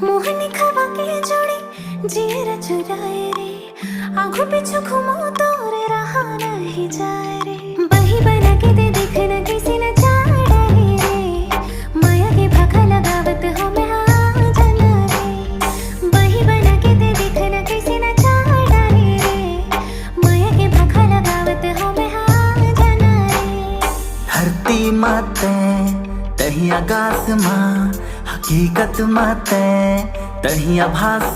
मोहनी खवा के जोड़ी जीरा चुराए रे, आंखों पिछू घूमो तो रे रहा नहीं जाए रे। बही बना के दे देखना किसी न चाड़ा रे, माया के भाखा लगावत हो मैं हाँ जाना रे। बही बना के दे देखना किसी न चाड़ा रे, माया के भाखा लगावत हो मैं हाँ जाना रे। धरती माते तही आकाश माँ, हकीकत माते तही आभास